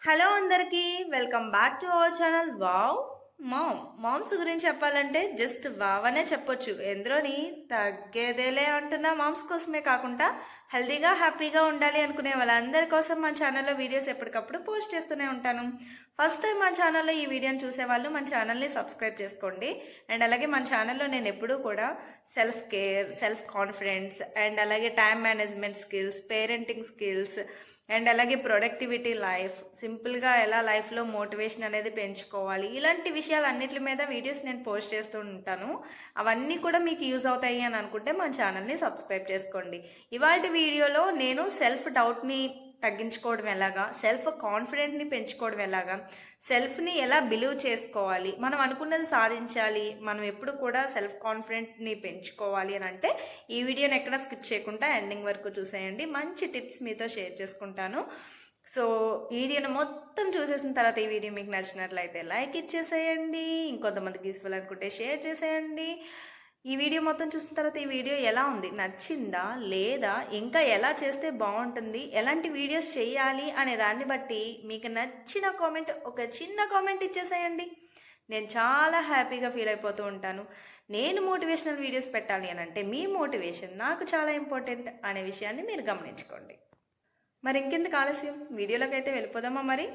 Hello అందరికీ welcome back to our channel wow moms గురించి చెప్పాలంటే జస్ట్ వావ్ అనే చెప్పొచ్చు. ఎందులోని తగ్గేదేలే అంటున్నా మామ్స్ కోసమే కాకుండా హెల్తీగా హ్యాపీగా ఉండాలి అనుకునే వాళ్ళందరి కోసం మా ఛానల్లో వీడియోస్ ఎప్పటికప్పుడు పోస్ట్ చేస్తూనే ఉంటాను. ఫస్ట్ టైం మా ఛానల్లో ఈ వీడియోని చూసేవాళ్ళు మన ఛానల్ని సబ్స్క్రైబ్ చేసుకోండి. అండ్ అలాగే మన ఛానల్లో నేను ఎప్పుడూ కూడా self care, self confidence and అలాగే time management skills, parenting skills and అలాగే ప్రొడక్టివిటీ, లైఫ్ సింపుల్గా ఎలా లైఫ్లో మోటివేషన్ అనేది పెంచుకోవాలి, ఇలాంటి విషయాలు అన్నిటి మీద వీడియోస్ నేను పోస్ట్ చేస్తూ ఉంటాను. అవన్నీ కూడా మీకు యూజ్ అవుతాయి అని అనుకుంటే మన ఛానల్ని సబ్స్క్రైబ్ చేసుకోండి. ఇవాళ వీడియోలో నేను సెల్ఫ్ డౌట్ని తగ్గించుకోవడం ఎలాగా, సెల్ఫ్ కాన్ఫిడెంట్ని పెంచుకోవడం ఎలాగా, సెల్ఫ్ని ఎలా బిలీవ్ చేసుకోవాలి, మనం అనుకున్నది సాధించాలి, మనం ఎప్పుడు కూడా సెల్ఫ్ కాన్ఫిడెంట్ని పెంచుకోవాలి అని అంటే ఈ వీడియోని ఎక్కడ స్కిప్ చేయకుండా ఎండింగ్ వరకు చూసేయండి. మంచి టిప్స్ మీతో షేర్ చేసుకుంటాను. సో వీడియోని మొత్తం చూసేసిన తర్వాత ఈ వీడియో మీకు నచ్చినట్లయితే లైక్ ఇచ్చేసేయండి, ఇంకొంతమందికి యూస్ఫుల్ అనుకుంటే షేర్ చేసేయండి. ఈ వీడియో మొత్తం చూసిన తర్వాత ఈ వీడియో ఎలా ఉంది, నచ్చిందా లేదా, ఇంకా ఎలా చేస్తే బాగుంటుంది, ఎలాంటి వీడియోస్ చేయాలి అనే దాన్ని బట్టి మీకు నచ్చిన కామెంట్, ఒక చిన్న కామెంట్ ఇచ్చేసేయండి. నేను చాలా హ్యాపీగా ఫీల్ అయిపోతూ ఉంటాను. నేను మోటివేషనల్ వీడియోస్ పెట్టాలి అని అంటే మీ మోటివేషన్ నాకు చాలా ఇంపార్టెంట్ అనే విషయాన్ని మీరు గమనించుకోండి. మరి ఇంకెందుకు ఆలస్యం, వీడియోలోకి అయితే వెళ్ళిపోదామా మరి.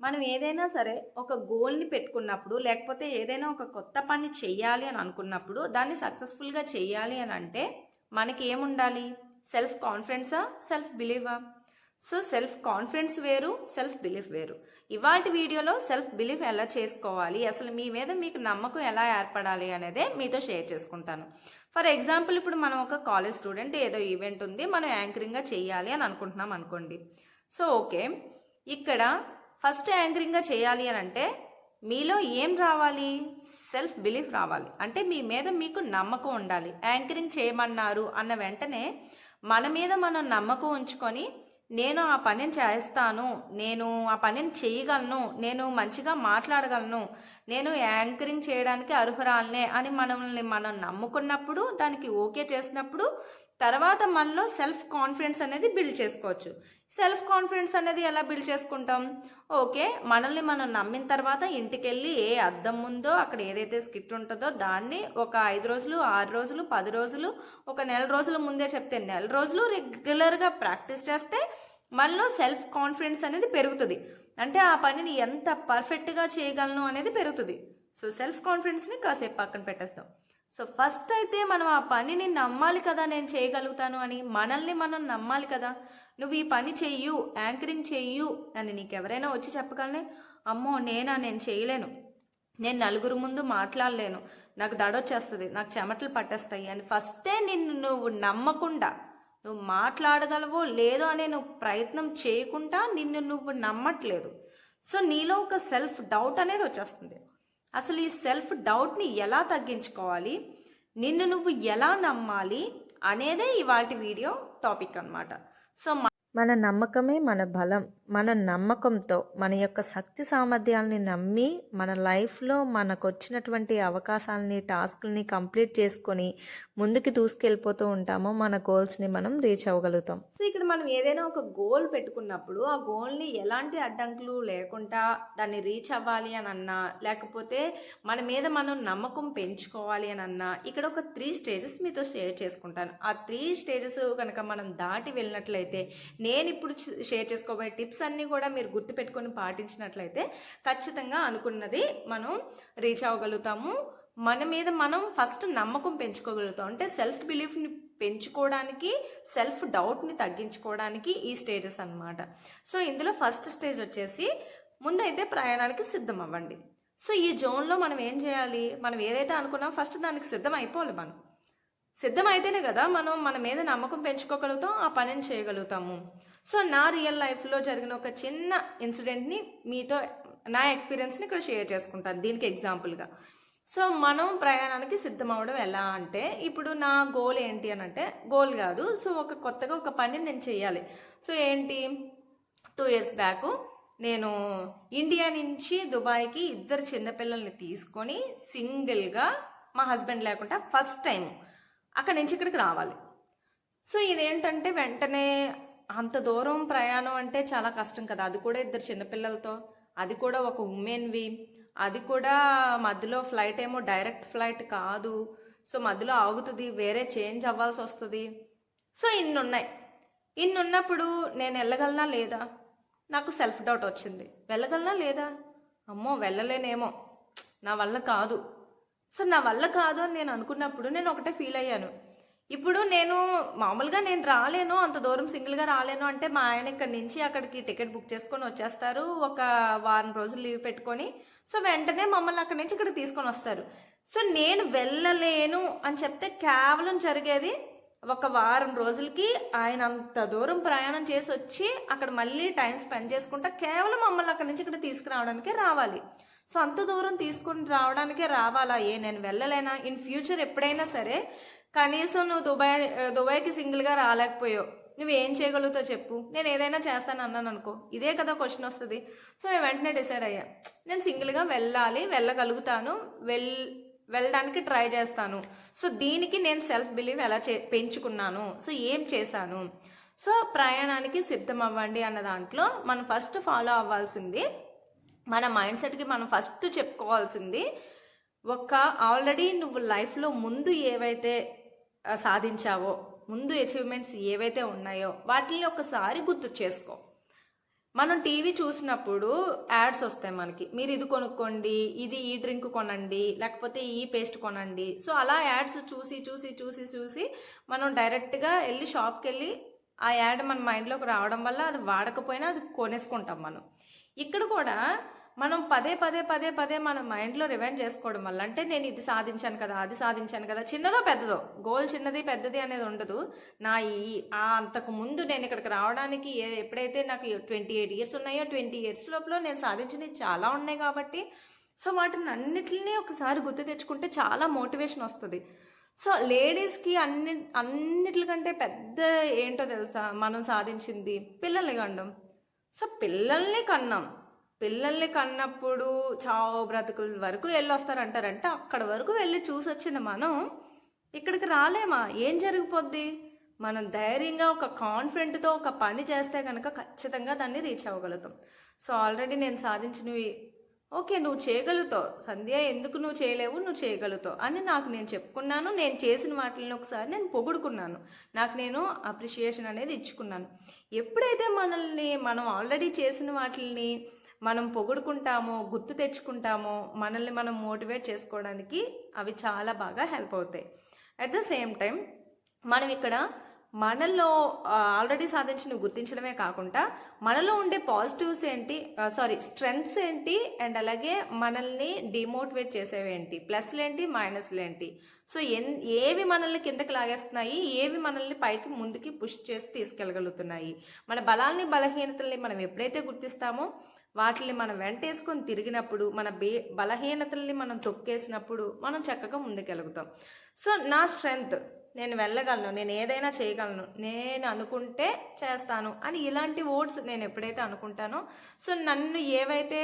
మనం ఏదైనా సరే ఒక గోల్ని పెట్టుకున్నప్పుడు, లేకపోతే ఏదైనా ఒక కొత్త పని చెయ్యాలి అని అనుకున్నప్పుడు, దాన్ని సక్సెస్ఫుల్గా చెయ్యాలి అని అంటే మనకి ఏముండాలి? సెల్ఫ్ కాన్ఫిడెన్సా, సెల్ఫ్ బిలీవా? సో సెల్ఫ్ కాన్ఫిడెన్స్ వేరు, సెల్ఫ్ బిలీఫ్ వేరు. ఇవాళ వీడియోలో సెల్ఫ్ బిలీఫ్ ఎలా చేసుకోవాలి, అసలు మీ మీద మీకు నమ్మకం ఎలా ఏర్పడాలి అనేదే మీతో షేర్ చేసుకుంటాను. ఫర్ ఎగ్జాంపుల్, ఇప్పుడు మనం ఒక కాలేజ్ స్టూడెంట్, ఏదో ఈవెంట్ ఉంది, మనం యాంకరింగ్గా చెయ్యాలి అని అనుకుంటున్నాం అనుకోండి. సో ఓకే, ఇక్కడ ఫస్ట్ యాంకరింగ్గా చేయాలి అని అంటే మీలో ఏం రావాలి? సెల్ఫ్ బిలీఫ్ రావాలి. అంటే మీ మీద మీకు నమ్మకం ఉండాలి. యాంకరింగ్ చేయమన్నారు అన్న వెంటనే మన మీద మనం నమ్మకం ఉంచుకొని నేను ఆ పనిని చేస్తాను, నేను ఆ పనిని చేయగలను, నేను మంచిగా మాట్లాడగలను, నేను యాంకరింగ్ చేయడానికి అర్హురాలనే అని మనల్ని మనం నమ్ముకున్నప్పుడు, దానికి ఓకే చేసినప్పుడు తర్వాత మనలో సెల్ఫ్ కాన్ఫిడెన్స్ అనేది బిల్డ్ చేసుకోవచ్చు. సెల్ఫ్ కాన్ఫిడెన్స్ అనేది ఎలా బిల్డ్ చేసుకుంటాం? ఓకే, మనల్ని మనం నమ్మిన తర్వాత ఇంటికి వెళ్ళి ఏ అద్దం ముందో అక్కడ ఏదైతే స్కిట్ ఉంటుందో దాన్ని ఒక 5 రోజులు, 6 రోజులు, 10 రోజులు, ఒక నెల రోజుల ముందే చెప్తే నెల రోజులు రెగ్యులర్గా ప్రాక్టీస్ చేస్తే మనలో సెల్ఫ్ కాన్ఫిడెన్స్ అనేది పెరుగుతుంది. అంటే ఆ పనిని ఎంత పర్ఫెక్ట్గా చేయగలను అనేది పెరుగుతుంది. సో సెల్ఫ్ కాన్ఫిడెన్స్ని కాసేపు పక్కన పెట్టేస్తాం. సో ఫస్ట్ అయితే మనం ఆ పనిని నమ్మాలి కదా, నేను చేయగలుగుతాను అని మనల్ని మనం నమ్మాలి కదా. నువ్వు ఈ పని చెయ్యు, యాంకరింగ్ చెయ్యు అని నీకు ఎవరైనా వచ్చి చెప్పగలనే, అమ్మో నేను చేయలేను, నేను నలుగురు ముందు మాట్లాడలేను, నాకు దడొచ్చేస్తుంది, నాకు చెమటలు పట్టేస్తాయి అని ఫస్టే నువ్వు నమ్మకుండా, నువ్వు మాట్లాడగలవో లేదో అనే నువ్వు ప్రయత్నం చేయకుండా నిన్ను నువ్వు నమ్మట్లేదు. సో నీలో ఒక సెల్ఫ్ డౌట్ అనేది వచ్చేస్తుంది. అసలు ఈ సెల్ఫ్ డౌట్ని ఎలా తగ్గించుకోవాలి, నిన్ను నువ్వు ఎలా నమ్మాలి అనేదే ఇవాల్టి వీడియో టాపిక్ అన్నమాట. సో మన నమ్మకమే మన బలం. మన నమ్మకంతో మన యొక్క శక్తి సామర్థ్యాలని నమ్మి మన లైఫ్లో మనకు వచ్చినటువంటి అవకాశాలని, టాస్క్ని కంప్లీట్ చేసుకొని ముందుకు దూసుకెళ్ళిపోతూ ఉంటామో మన గోల్స్ని మనం రీచ్ అవ్వగలుగుతాం. సో ఇక్కడ మనం ఏదైనా ఒక గోల్ పెట్టుకున్నప్పుడు ఆ గోల్ని ఎలాంటి అడ్డంకులు లేకుండా దాన్ని రీచ్ అవ్వాలి అని అన్నా, లేకపోతే మన మీద మనం నమ్మకం పెంచుకోవాలి అని అన్నా, ఇక్కడ ఒక 3 స్టేజెస్ మీతో షేర్ చేసుకుంటాను. ఆ 3 స్టేజెస్ కనుక మనం దాటి వెళ్ళినట్లయితే, నేను ఇప్పుడు షేర్ చేసుకోబోయే టిప్స్ అన్నీ కూడా మీరు గుర్తుపెట్టుకొని పాటించినట్లయితే ఖచ్చితంగా అనుకున్నది మనం రీచ్ అవ్వగలుగుతాము. మన మీద మనం ఫస్ట్ నమ్మకం పెంచుకోగలుగుతాం. అంటే సెల్ఫ్ బిలీఫ్ని పెంచుకోవడానికి, సెల్ఫ్ డౌట్ని తగ్గించుకోవడానికి ఈ స్టేజెస్ అన్నమాట. సో ఇందులో ఫస్ట్ స్టేజ్ వచ్చేసి ముందైతే ప్రయాణానికి సిద్ధం అవ్వండి. సో ఈ జోన్లో మనం ఏం చేయాలి? మనం ఏదైతే అనుకున్నాం ఫస్ట్ దానికి సిద్ధం అయిపోవాలి. మనం సిద్ధం అయితేనే కదా మనం మన మీద నమ్మకం పెంచుకోగలుగుతాం, ఆ పనిని చేయగలుగుతాము. సో నా రియల్ లైఫ్లో జరిగిన ఒక చిన్న ఇన్సిడెంట్ని మీతో, నా ఎక్స్పీరియన్స్ని ఇక్కడ షేర్ చేసుకుంటాను దీనికి ఎగ్జాంపుల్గా. సో మనం ప్రయాణానికి సిద్ధం అవ్వడం ఎలా అంటే, ఇప్పుడు నా గోల్ ఏంటి అని అంటే, గోల్ కాదు, సో కొత్తగా ఒక పని నేను చేయాలి. సో ఏంటి, 2 years బ్యాక్ నేను ఇండియా నుంచి దుబాయ్కి ఇద్దరు చిన్నపిల్లల్ని తీసుకొని సింగిల్గా మా హస్బెండ్ లేకుండా ఫస్ట్ టైం అక్కడి నుంచి ఇక్కడికి రావాలి. సో ఇదేంటంటే వెంటనే అంత దూరం ప్రయాణం అంటే చాలా కష్టం కదా, అది కూడా ఇద్దరు చిన్నపిల్లలతో, అది కూడా ఒక ఉమెన్వి, అది కూడా మధ్యలో ఫ్లైట్ ఏమో డైరెక్ట్ ఫ్లైట్ కాదు, సో మధ్యలో ఆగుతుంది, వేరే చేంజ్ అవ్వాల్సి వస్తుంది. సో ఇన్ని ఉన్నప్పుడు నేను వెళ్ళగలనా లేదా, నాకు సెల్ఫ్ డౌట్ వచ్చింది. వెళ్ళగలనా లేదా, అమ్మో వెళ్ళలేనేమో, నా వల్ల కాదు. సో నా వల్ల కాదు అని నేను అనుకున్నప్పుడు నేను ఒకటే ఫీల్ అయ్యాను, ఇప్పుడు నేను మామూలుగా నేను రాలేను, అంత దూరం సింగిల్గా రాలేను అంటే మా ఆయన ఇక్కడి నుంచి అక్కడికి టికెట్ బుక్ చేసుకొని వచ్చేస్తారు, ఒక వారం రోజులు లీవ్ పెట్టుకొని. సో వెంటనే మమ్మల్ని అక్కడి నుంచి ఇక్కడికి తీసుకొని వస్తారు. సో నేను వెళ్ళలేను అని చెప్తే కేవలం జరిగేది ఒక వారం రోజులకి ఆయన అంత దూరం ప్రయాణం చేసి వచ్చి అక్కడ మళ్ళీ టైం స్పెండ్ చేసుకుంటా కేవలం మమ్మల్ని అక్కడి నుంచి ఇక్కడ తీసుకురావడానికే రావాలి. సో అంత దూరం తీసుకుని రావడానికే రావాలా, నేను వెళ్ళలేనా? ఇన్ ఫ్యూచర్ ఎప్పుడైనా సరే కనీసం నువ్వు దుబాయ్కి సింగిల్గా రాలేకపోయావు, నువ్వేం చేయగలుగుతావు చెప్పు, నేను ఏదైనా చేస్తాను అన్నాను అనుకో, ఇదే కదా క్వశ్చన్ వస్తుంది. సో నేను వెంటనే డిసైడ్ అయ్యా, నేను సింగిల్గా వెళ్ళగలుగుతాను, వెళ్ళడానికి ట్రై చేస్తాను. సో దీనికి నేను సెల్ఫ్ బిలీవ్ ఎలా పెంచుకున్నాను, సో ఏం చేశాను. సో ప్రయాణానికి సిద్ధం అవ్వండి అన్న దాంట్లో మనం ఫస్ట్ ఫాలో అవ్వాల్సింది, మన మైండ్ సెట్కి మనం ఫస్ట్ చెప్పుకోవాల్సింది, ఆల్రెడీ నువ్వు లైఫ్లో ముందు ఏవైతే సాధించావో, ముందు అచీవ్మెంట్స్ ఏవైతే ఉన్నాయో వాటిని ఒకసారి గుర్తు చేసుకో. మనం టీవీ చూసినప్పుడు యాడ్స్ వస్తాయి మనకి, మీరు ఇది కొనుక్కోండి, ఈ డ్రింక్ కొనండి, లేకపోతే ఈ పేస్ట్ కొనండి. సో అలా యాడ్స్ చూసి చూసి చూసి చూసి మనం డైరెక్ట్గా వెళ్ళి షాప్కి వెళ్ళి ఆ యాడ్ మన మైండ్లోకి రావడం వల్ల అది వాడకపోయినా అది కొనేసుకుంటాం మనం. ఇక్కడ కూడా మనం పదే పదే పదే పదే మన మైండ్లో రివైండ్ చేసుకోవడం వల్ల, అంటే నేను ఇది సాధించాను కదా, అది సాధించాను కదా, చిన్నదో పెద్దదో, గోల్ చిన్నది పెద్దది అనేది ఉండదు. అంతకు ముందు నేను ఇక్కడికి రావడానికి ఎప్పుడైతే నాకు 28 ఇయర్స్ ఉన్నాయో 20 ఇయర్స్ లోపల నేను సాధించినవి చాలా ఉన్నాయి కాబట్టి, సో వాటిని అన్నిటిని ఒకసారి గుర్తు తెచ్చుకుంటే చాలా మోటివేషన్ వస్తుంది. సో లేడీస్కి అన్నిటికంటే పెద్ద ఏంటో తెలుసా, మనం సాధించింది పిల్లల్ని కనడం. సో పిల్లల్ని కన్నప్పుడు చావు బ్రతుకుల వరకు వెళ్ళొస్తారంటారంటే అక్కడ వరకు వెళ్ళి చూసి వచ్చిన మనం ఇక్కడికి రాలేమా? ఏం జరిగిపోద్ది? మనం ధైర్యంగా ఒక కాన్ఫిడెంట్తో ఒక పని చేస్తే కనుక ఖచ్చితంగా దాన్ని రీచ్ అవ్వగలుగుతాం. సో ఆల్రెడీ నేను సాధించినవి, ఓకే నువ్వు చేయగలుగుతావు సంధ్య, ఎందుకు నువ్వు చేయలేవు, నువ్వు చేయగలుగుతావు అని నాకు నేను చెప్పుకున్నాను. నేను చేసిన వాటిని ఒకసారి నేను పొగుడుకున్నాను, నాకు నేను అప్రిషియేషన్ అనేది ఇచ్చుకున్నాను. ఎప్పుడైతే మనం ఆల్రెడీ చేసిన వాటిని మనం పొగుడుకుంటామో, గుర్తు తెచ్చుకుంటామో, మనల్ని మనం మోటివేట్ చేసుకోవడానికి అవి చాలా బాగా హెల్ప్ అవుతాయి. అట్ ద సేమ్ టైం మనం ఇక్కడ మనలో ఆల్రెడీ సాధించిన గుర్తించడమే కాకుండా మనలో ఉండే పాజిటివ్స్ ఏంటి, స్ట్రెంగ్త్స్ ఏంటి, అండ్ అలాగే మనల్ని డిమోటివేట్ చేసేవి ఏంటి, ప్లస్లు ఏంటి, మైనస్లు ఏంటి. సో ఏవి మనల్ని కిందకి లాగేస్తున్నాయి, ఏవి మనల్ని పైకి ముందుకి పుష్ చేసి తీసుకెళ్ళగలుగుతున్నాయి. మన బలాల్ని బలహీనతల్ని మనం ఎప్పుడైతే గుర్తిస్తామో వాటిని మనం వెంటేసుకొని తిరిగినప్పుడు, మన బలహీనతల్ని మనం తొక్కేసినప్పుడు మనం చక్కగా ముందుకెలుగుతాం. సో నా స్ట్రెంగ్త్, నేను వెళ్ళగలను, నేను ఏదైనా చేయగలను, నేను అనుకుంటే చేస్తాను అని ఇలాంటి వర్డ్స్ నేను ఎప్పుడైతే అనుకుంటానో, సో నన్ను ఏవైతే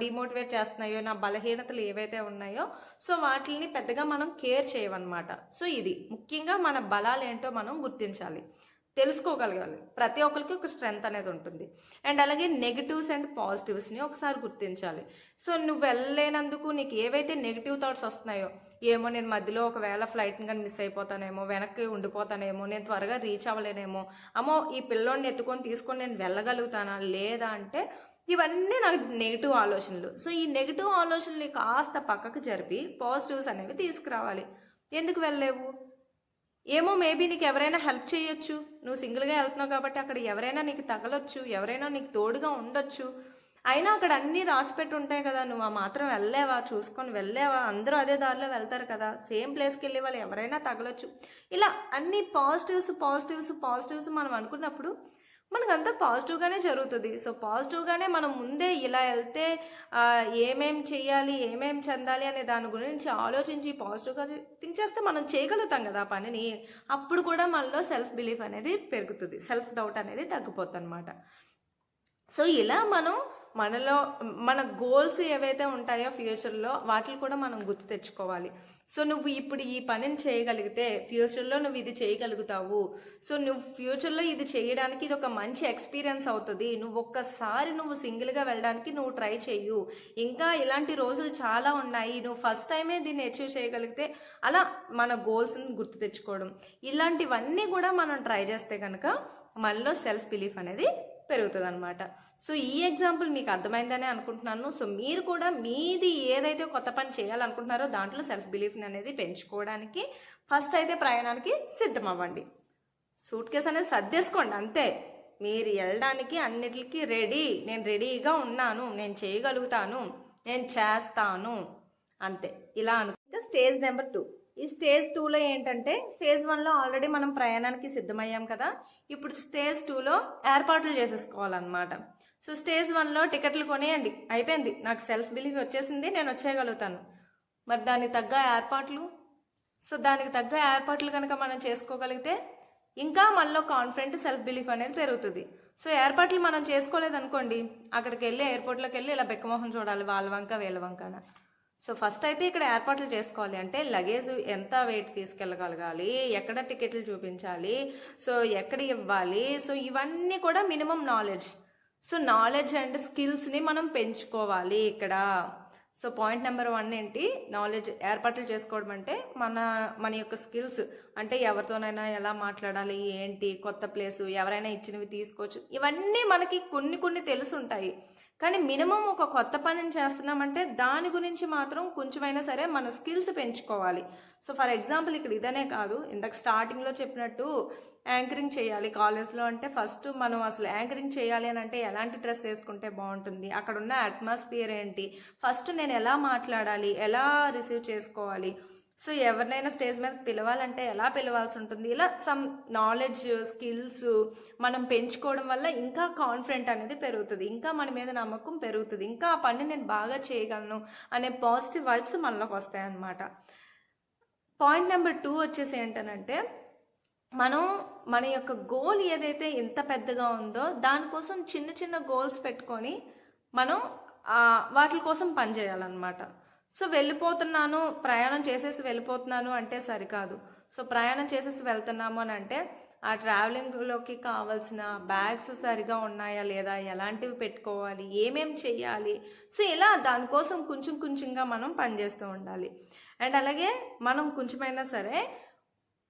డిమోటివేట్ చేస్తున్నాయో, నా బలహీనతలు ఏవైతే ఉన్నాయో, సో వాటిని పెద్దగా మనం కేర్ చేయమన్నమాట. సో ఇది ముఖ్యంగా మన బలాలు ఏంటో మనం గుర్తించాలి, తెలుసుకోగలగాలి. ప్రతి ఒక్కరికి ఒక స్ట్రెంగ్త్ అనేది ఉంటుంది. అండ్ అలాగే నెగిటివ్స్ అండ్ పాజిటివ్స్ని ఒకసారి గుర్తించాలి. సో నువ్వు వెళ్ళలేనందుకు నీకు ఏవైతే నెగిటివ్ థాట్స్ వస్తున్నాయో, ఏమో నేను మధ్యలో ఒకవేళ ఫ్లైట్ని కానీ మిస్ అయిపోతానేమో, వెనక్కి ఉండిపోతానేమో, నేను త్వరగా రీచ్ అవ్వలేనేమో, అమ్మో ఈ పిల్లోడిని తీసుకొని నేను వెళ్ళగలుగుతానా లేదా అంటే ఇవన్నీ నాకు నెగిటివ్ ఆలోచనలు. సో ఈ నెగిటివ్ ఆలోచనలు కాస్త పక్కకు జరిపి పాజిటివ్స్ అనేవి తీసుకురావాలి. ఎందుకు వెళ్ళలేవు? ఏమో మేబీ నీకు ఎవరైనా హెల్ప్ చేయొచ్చు, నువ్వు సింగిల్గా వెళ్తున్నావు కాబట్టి అక్కడ ఎవరైనా నీకు తగలొచ్చు, ఎవరైనా నీకు తోడుగా ఉండొచ్చు. అయినా అక్కడ అన్నీ రాసిపెట్టి ఉంటాయి కదా, నువ్వు ఆ మాత్రం వెళ్ళలేవా, చూసుకొని వెళ్ళలేవా, అందరూ అదే దారిలో వెళ్తారు కదా, సేమ్ ప్లేస్కి వెళ్ళే వాళ్ళు ఎవరైనా తగలొచ్చు. ఇలా అన్ని పాజిటివ్స్ మనం అనుకున్నప్పుడు మనకంతా పాజిటివ్గానే జరుగుతుంది. సో పాజిటివ్గానే మనం ముందే ఇలా వెళ్తే ఏమేం చెయ్యాలి, ఏమేం చెందాలి అనే దాని గురించి ఆలోచించి పాజిటివ్గా థింక్ చేస్తే మనం చేయగలుగుతాం కదా ఆ పనిని. అప్పుడు కూడా మనలో సెల్ఫ్ బిలీఫ్ అనేది పెరుగుతుంది, సెల్ఫ్ డౌట్ అనేది తగ్గిపోతుంది అనమాట. సో ఇలా మనం మనలో మన గోల్స్ ఏవైతే ఉంటాయో ఫ్యూచర్లో వాటిని కూడా మనం గుర్తు తెచ్చుకోవాలి. సో నువ్వు ఇప్పుడు ఈ పనిని చేయగలిగితే ఫ్యూచర్లో నువ్వు ఇది చేయగలుగుతావు. సో నువ్వు ఫ్యూచర్లో ఇది చేయడానికి ఇది ఒక మంచి ఎక్స్పీరియన్స్ అవుతుంది. నువ్వు ఒక్కసారి నువ్వు సింగిల్గా వెళ్ళడానికి నువ్వు ట్రై చేయు. ఇంకా ఇలాంటి రోజులు చాలా ఉన్నాయి. నువ్వు ఫస్ట్ టైమే దీన్ని అచీవ్ చేయగలిగితే అలా మన గోల్స్ని గుర్తు తెచ్చుకోవడం, ఇలాంటివన్నీ కూడా మనం ట్రై చేస్తే కనుక మనలో సెల్ఫ్ బిలీఫ్ అనేది పెరుగుతుంది అనమాట. సో ఈ ఎగ్జాంపుల్ మీకు అర్థమైందని అనుకుంటున్నాను. సో మీరు కూడా మీది ఏదైతే కొత్త పని చేయాలనుకుంటున్నారో దాంట్లో సెల్ఫ్ బిలీఫ్ని అనేది పెంచుకోవడానికి ఫస్ట్ అయితే ప్రయాణానికి సిద్ధం అవ్వండి. సూట్ కేస్ అనేది సర్దేసుకోండి అంతే. మీరు వెళ్ళడానికి అన్నిటికీ నేను రెడీగా ఉన్నాను, నేను చేయగలుగుతాను, నేను చేస్తాను అంతే ఇలా అనుకుంటే. Stage number 2. ఈ స్టేజ్ 2లో ఏంటంటే స్టేజ్ 1లో ఆల్రెడీ మనం ప్రయాణానికి సిద్ధమయ్యాం కదా. ఇప్పుడు స్టేజ్ 2లో ఏర్పాట్లు చేసేసుకోవాలన్నమాట. సో స్టేజ్ 1లో టికెట్లు కొనేయండి, అయిపోయింది, నాకు సెల్ఫ్ బిలీఫ్ వచ్చేసింది, నేను వచ్చేయగలుగుతాను. మరి దానికి తగ్గ ఏర్పాట్లు, సో దానికి తగ్గ ఏర్పాట్లు కనుక మనం చేసుకోగలిగితే ఇంకా మనలో కాన్ఫిడెంట్ సెల్ఫ్ బిలీఫ్ అనేది పెరుగుతుంది. సో ఏర్పాట్లు మనం చేసుకోలేదనుకోండి, అక్కడికి వెళ్ళి ఎయిర్పోర్ట్లోకి వెళ్ళి ఇలా బెక్కమోహం చూడాలి, వాళ్ళ వంక వీళ్ళ వంకన. సో ఫస్ట్ అయితే ఇక్కడ ఏర్పాట్లు చేసుకోవాలి. అంటే లగేజ్ ఎంత వెయిట్ తీసుకెళ్ళగలగాలి, ఎక్కడ టికెట్లు చూపించాలి, సో ఎక్కడ ఇవ్వాలి, సో ఇవన్నీ కూడా minimum knowledge. So knowledge and స్కిల్స్ని మనం పెంచుకోవాలి ఇక్కడ. సో పాయింట్ నెంబర్ 1 ఏంటి, నాలెడ్జ్. ఏర్పాట్లు చేసుకోవడం అంటే మన యొక్క స్కిల్స్, అంటే ఎవరితోనైనా ఎలా మాట్లాడాలి, ఏంటి, కొత్త ప్లేసు, ఎవరైనా ఇచ్చినవి తీసుకోవచ్చు, ఇవన్నీ మనకి కొన్ని తెలిసి ఉంటాయి. కానీ మినిమం ఒక కొత్త పనిని చేస్తున్నామంటే దాని గురించి మాత్రం కొంచెమైనా సరే మన స్కిల్స్ పెంచుకోవాలి. సో ఫర్ ఎగ్జాంపుల్ ఇక్కడ ఇదనే కాదు, ఇందాక స్టార్టింగ్లో చెప్పినట్టు యాంకరింగ్ చేయాలి కాలేజ్లో అంటే ఫస్ట్ మనం అసలు యాంకరింగ్ చేయాలి అని అంటే ఎలాంటి డ్రెస్ వేసుకుంటే బాగుంటుంది, అక్కడ ఉన్న అట్మాస్ఫియర్ ఏంటి, ఫస్ట్ నేను ఎలా మాట్లాడాలి, ఎలా రిసీవ్ చేసుకోవాలి, సో ఎవరినైనా స్టేజ్ మీద పిలవాలంటే ఎలా పిలవాల్సి ఉంటుంది, ఇలా సమ్ నాలెడ్జ్ స్కిల్స్ మనం పెంచుకోవడం వల్ల ఇంకా కాన్ఫిడెంట్ అనేది పెరుగుతుంది, ఇంకా మన మీద నమ్మకం పెరుగుతుంది, ఇంకా ఆ పని నేను బాగా చేయగలను అనే పాజిటివ్ వైబ్స్ మనలోకి వస్తాయి అన్నమాట. పాయింట్ నెంబర్ 2 వచ్చేసి ఏంటనంటే మన యొక్క గోల్ ఏదైతే ఎంత పెద్దగా ఉందో దానికోసం చిన్న గోల్స్ పెట్టుకొని మనం వాటి కోసం పనిచేయాలన్నమాట. సో వెళ్ళిపోతున్నాను, ప్రయాణం చేసేసి వెళ్ళిపోతున్నాను అంటే సరికాదు. సో ప్రయాణం చేసేసి వెళ్తున్నాము అని అంటే ఆ ట్రావెలింగ్లోకి కావాల్సిన బ్యాగ్స్ సరిగా ఉన్నాయా లేదా, ఎలాంటివి పెట్టుకోవాలి, ఏమేం చెయ్యాలి, సో ఇలా దానికోసం కొంచెంగా మనం పనిచేస్తూ ఉండాలి. అండ్ అలాగే మనం కొంచెమైనా సరే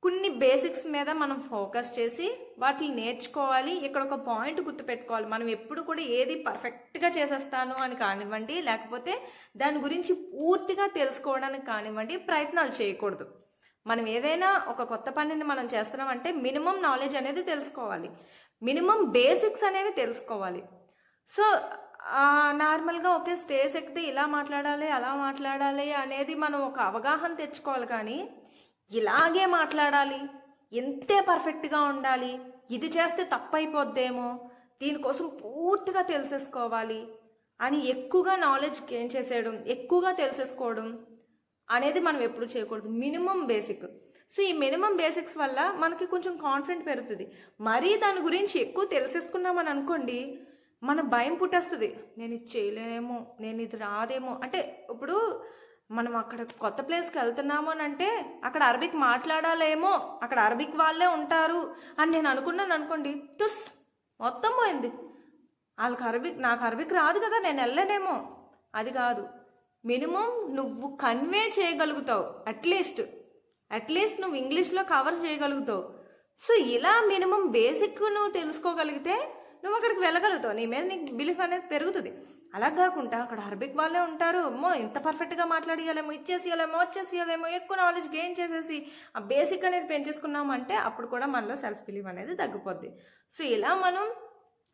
కొన్ని బేసిక్స్ మీద మనం ఫోకస్ చేసి వాటిని నేర్చుకోవాలి. ఇక్కడ ఒక పాయింట్ గుర్తుపెట్టుకోవాలి, మనం ఎప్పుడు కూడా ఏది పర్ఫెక్ట్గా చేసేస్తాను అని కానివ్వండి, లేకపోతే దాని గురించి పూర్తిగా తెలుసుకోవడానికి కానివ్వండి ప్రయత్నాలు చేయకూడదు. మనం ఏదైనా ఒక కొత్త పనిని మనం చేస్తున్నామంటే మినిమం నాలెడ్జ్ అనేది తెలుసుకోవాలి, మినిమం బేసిక్స్ అనేవి తెలుసుకోవాలి. సో నార్మల్గా ఒకే స్టేజ్ ఎక్కితే ఇలా మాట్లాడాలి అలా మాట్లాడాలి అనేది మనం ఒక అవగాహన తెచ్చుకోవాలి. కానీ ఇలాగే మాట్లాడాలి, ఎంతే పర్ఫెక్ట్గా ఉండాలి, ఇది చేస్తే తప్పైపోద్దేమో, దీనికోసం పూర్తిగా తెలిసేసుకోవాలి అని ఎక్కువగా నాలెడ్జ్ గెయిన్ చేసేయడం, ఎక్కువగా తెలిసేసుకోవడం అనేది మనం ఎప్పుడు చేయకూడదు. Minimum basic. సో ఈ మినిమం బేసిక్స్ వల్ల మనకి కొంచెం కాన్ఫిడెంట్ పెరుగుతుంది. మరీ దాని గురించి ఎక్కువ తెలిసేసుకున్నామని అనుకోండి, మన భయం పుట్టేస్తుంది, నేను ఇది చేయలేనేమో, నేను ఇది రాదేమో. అంటే ఇప్పుడు మనం అక్కడ కొత్త ప్లేస్కి వెళ్తున్నాము అని అంటే అక్కడ అరబిక్ మాట్లాడాలేమో, అక్కడ అరబిక్ వాళ్ళే ఉంటారు అని నేను అనుకున్నాను అనుకోండి, టుస్ మొత్తం పోయింది. నాకు అరబిక్ రాదు కదా, నేను వెళ్ళలేనేమో. అది కాదు, మినిమం నువ్వు కన్వే చేయగలుగుతావు, అట్లీస్ట్ నువ్వు ఇంగ్లీష్లో కవర్ చేయగలుగుతావు. సో ఇలా మినిమం బేసిక్ నువ్వు తెలుసుకోగలిగితే నువ్వు అక్కడికి వెళ్ళగలుగుతావు, నీ మీద నీకు బిలీఫ్ అనేది పెరుగుతుంది. అలా కాకుండా అక్కడ అరబిక్ వాళ్ళే ఉంటారు, అమ్మో ఇంత పర్ఫెక్ట్గా మాట్లాడియాలేమో, వచ్చేసేయాలేమో, ఎక్కువ నాలెడ్జ్ గెయిన్ చేసేసి ఆ బేసిక్ అనేది పెంచేసుకున్నామంటే అప్పుడు కూడా మనలో సెల్ఫ్ బిలీఫ్ అనేది తగ్గిపోద్ది. సో ఇలా మనం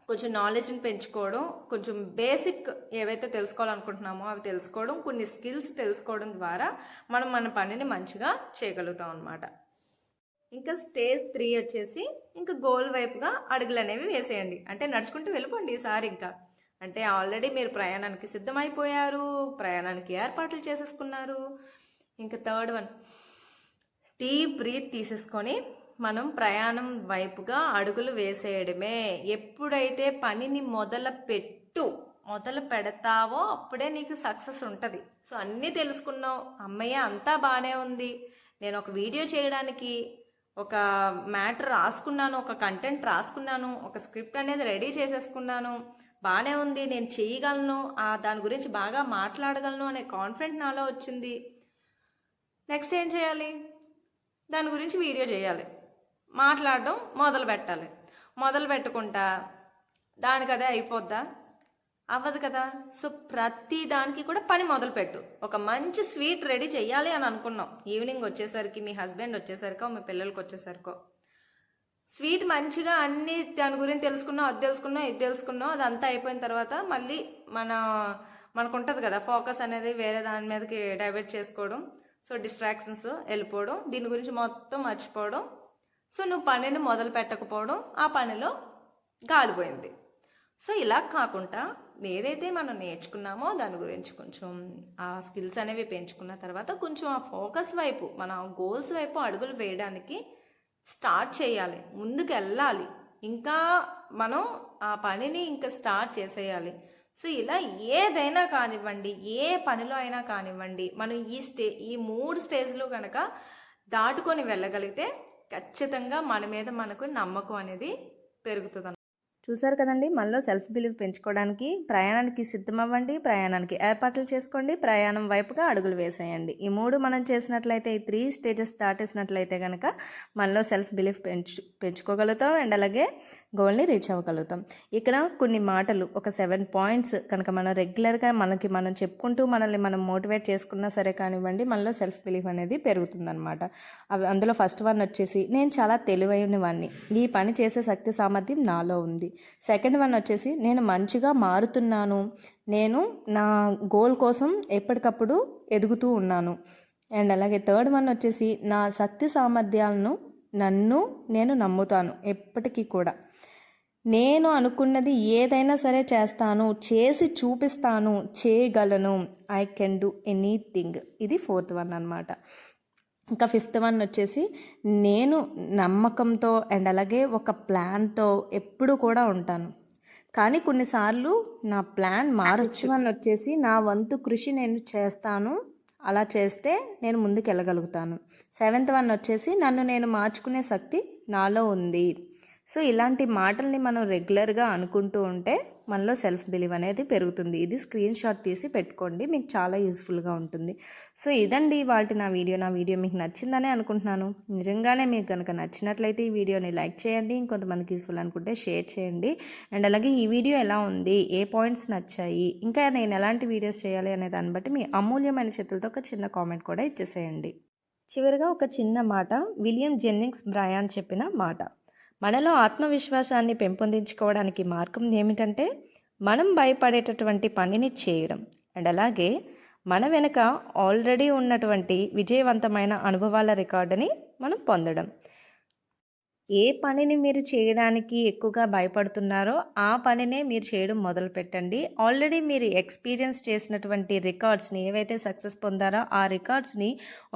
కొంచెం నాలెడ్జ్ని పెంచుకోవడం, కొంచెం బేసిక్ ఏవైతే తెలుసుకోవాలనుకుంటున్నామో అవి తెలుసుకోవడం, కొన్ని స్కిల్స్ తెలుసుకోవడం ద్వారా మనం మన పనిని మంచిగా చేయగలుగుతాం అన్నమాట. ఇంకా స్టేజ్ 3 వచ్చేసి ఇంకా గోల్ వైపుగా అడుగులు అనేవి వేసేయండి. అంటే నడుచుకుంటూ వెళ్ళిపోండి ఈసారి. ఇంకా అంటే ఆల్రెడీ మీరు ప్రయాణానికి సిద్ధమైపోయారు, ప్రయాణానికి ఏర్పాట్లు చేసేసుకున్నారు. ఇంకా థర్డ్ వన్, డీప్ బ్రీత్ తీసేసుకొని మనం ప్రయాణం వైపుగా అడుగులు వేసేయడమే. ఎప్పుడైతే పనిని మొదలు పెడతావో అప్పుడే నీకు సక్సెస్ ఉంటుంది. సో అన్నీ తెలుసుకున్నావు, అమ్మయ్య అంతా బాగానే ఉంది, నేను ఒక వీడియో చేయడానికి ఒక మ్యాటర్ రాసుకున్నాను, ఒక కంటెంట్ రాసుకున్నాను, ఒక స్క్రిప్ట్ అనేది రెడీ చేసేసుకున్నాను, బాగానే ఉంది, నేను చేయగలను, దాని గురించి బాగా మాట్లాడగలను అనే కాన్ఫిడెంట్ నాలో వచ్చింది. నెక్స్ట్ ఏం చేయాలి? దాని గురించి వీడియో చేయాలి, మాట్లాడడం మొదలు పెట్టాలి. మొదలు పెట్టుకుంటా దానికి అదే అయిపోద్దా? అవ్వదు కదా. సో ప్రతి దానికి కూడా పని మొదలుపెట్టు. ఒక మంచి స్వీట్ రెడీ చేయాలి అని అనుకున్నాం, ఈవినింగ్ వచ్చేసరికి, మీ హస్బెండ్ వచ్చేసరికో, మీ పిల్లలకి వచ్చేసరికో స్వీట్ మంచిగా అన్ని దాని గురించి తెలుసుకున్నాం, అది తెలుసుకున్నాం, ఇది తెలుసుకున్నాం, అదంతా అయిపోయిన తర్వాత మళ్ళీ మనకు ఉంటుంది కదా ఫోకస్ అనేది వేరే దాని మీదకి డైవర్ట్ చేసుకోవడం. సో డిస్ట్రాక్షన్స్ వెళ్ళిపోవడం, దీని గురించి మొత్తం మర్చిపోవడం. సో నువ్వు పనిని మొదలు పెట్టకపోవడం, ఆ పనిలో గాలిపోయింది. సో ఇలా కాకుండా ఏదైతే మనం నేర్చుకున్నామో దాని గురించి కొంచెం ఆ స్కిల్స్ అనేవి పెంచుకున్న తర్వాత కొంచెం ఆ ఫోకస్ వైపు, మన గోల్స్ వైపు అడుగులు వేయడానికి స్టార్ట్ చేయాలి, ముందుకు వెళ్ళాలి. ఇంకా మనం ఆ పనిని ఇంకా స్టార్ట్ చేసేయాలి. సో ఇలా ఏదైనా కానివ్వండి, ఏ పనిలో అయినా కానివ్వండి, మనం ఈ 3 స్టేజ్లు కనుక దాటుకొని వెళ్ళగలిగితే ఖచ్చితంగా మన మీద మనకు నమ్మకం అనేది పెరుగుతుంది. చూసారు కదండి, మనలో సెల్ఫ్ బిలీఫ్ పెంచుకోవడానికి ప్రయాణానికి సిద్ధమవ్వండి, ప్రయాణానికి ఏర్పాట్లు చేసుకోండి, ప్రయాణం వైపుగా అడుగులు వేసేయండి. ఈ 3 మనం చేసినట్లయితే, ఈ 3 స్టేజెస్ దాటేసినట్లయితే కనుక మనలో సెల్ఫ్ బిలీఫ్ పెంచుకోగలుగుతాం అండ్ అలాగే గోల్ని రీచ్ అవ్వగలుగుతాం. ఇక్కడ కొన్ని మాటలు, ఒక 7 పాయింట్స్ కనుక మనం రెగ్యులర్గా మనం చెప్పుకుంటూ మనల్ని మనం మోటివేట్ చేసుకున్నా సరే కానివ్వండి, మనలో సెల్ఫ్ బిలీఫ్ అనేది పెరుగుతుందన్నమాట. అందులో ఫస్ట్ వన్ వచ్చేసి, నేను చాలా తెలివైన వాడిని, ఈ పని చేసే శక్తి సామర్థ్యం నాలో ఉంది. సెకండ్ వన్ వచ్చేసి, నేను మంచిగా మారుతున్నాను, నేను నా గోల్ కోసం ఎప్పటికప్పుడు ఎదుగుతూ ఉన్నాను. అండ్ అలాగే థర్డ్ వన్ వచ్చేసి, నా శక్తి సామర్థ్యాలను నేను నమ్ముతాను ఎప్పటికీ కూడా. నేను అనుకున్నది ఏదైనా సరే చేస్తాను, చేసి చూపిస్తాను, చేయగలను, ఐ కెన్ డూ ఎనీథింగ్. ఇది ఫోర్త్ వన్ అన్నమాట. ఇంకా ఫిఫ్త్ వన్ వచ్చేసి, నేను నమ్మకంతో అండ్ అలాగే ఒక ప్లాన్తో ఎప్పుడు కూడా ఉంటాను, కానీ కొన్నిసార్లు నా ప్లాన్ మారచ్చు. వన్ వచ్చేసి, నా వంతు కృషి నేను చేస్తాను, అలా చేస్తే నేను ముందుకు వెళ్ళగలుగుతాను. సెవెంత్ వన్ వచ్చేసి, నన్ను నేను మార్చుకునే శక్తి నాలో ఉంది. సో ఇలాంటి మాటల్ని మనం రెగ్యులర్గా అనుకుంటూ ఉంటే మనలో సెల్ఫ్ బిలీవ్ అనేది పెరుగుతుంది. ఇది స్క్రీన్ షాట్ తీసి పెట్టుకోండి, మీకు చాలా యూస్ఫుల్గా ఉంటుంది. సో ఇదండి నా వీడియో మీకు నచ్చిందనే అనుకుంటున్నాను. నిజంగానే మీకు కనుక నచ్చినట్లయితే ఈ వీడియోని లైక్ చేయండి, ఇంకొంతమందికి యూస్ఫుల్ అనుకుంటే షేర్ చేయండి. అండ్ అలాగే ఈ వీడియో ఎలా ఉంది, ఏ పాయింట్స్ నచ్చాయి, ఇంకా నేను ఎలాంటి వీడియోస్ చేయాలి అనే దాన్ని బట్టి మీ అమూల్యమైన చేతులతో ఒక చిన్న కామెంట్ కూడా ఇచ్చేసేయండి. చివరిగా ఒక చిన్న మాట, విలియం జెన్నింగ్స్ బ్రయాన్ చెప్పిన మాట. మనలో ఆత్మవిశ్వాసాన్ని పెంపొందించుకోవడానికి మార్గం ఏమిటంటే, మనం భయపడేటటువంటి పనిని చేయడం అండ్ అలాగే మన వెనుక ఆల్రెడీ ఉన్నటువంటి విజయవంతమైన అనుభవాల రికార్డుని మనం పొందడం. ఏ పనిని మీరు చేయడానికి ఎక్కువగా భయపడుతున్నారో ఆ పనినే మీరు చేయడం మొదలు పెట్టండి. ఆల్రెడీ మీరు ఎక్స్పీరియన్స్ చేసినటువంటి రికార్డ్స్ని, ఏవైతే సక్సెస్ పొందారో ఆ రికార్డ్స్ని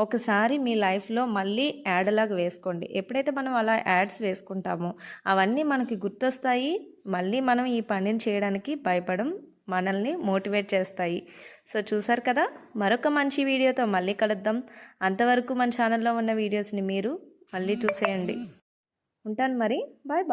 ఒకసారి మీ లైఫ్లో మళ్ళీ యాడ్లాగా వేసుకోండి. ఎప్పుడైతే మనం అలా యాడ్స్ వేసుకుంటామో అవన్నీ మనకి గుర్తొస్తాయి, మళ్ళీ మనం ఈ పనిని చేయడానికి భయపడం మనల్ని మోటివేట్ చేస్తాయి. సో చూసారు కదా, మరొక మంచి వీడియోతో మళ్ళీ కలుద్దాం. అంతవరకు మన ఛానల్లో ఉన్న వీడియోస్ని మీరు మళ్ళీ చూసేయండి. ఉంటాను మరి, బాయ్ బాయ్.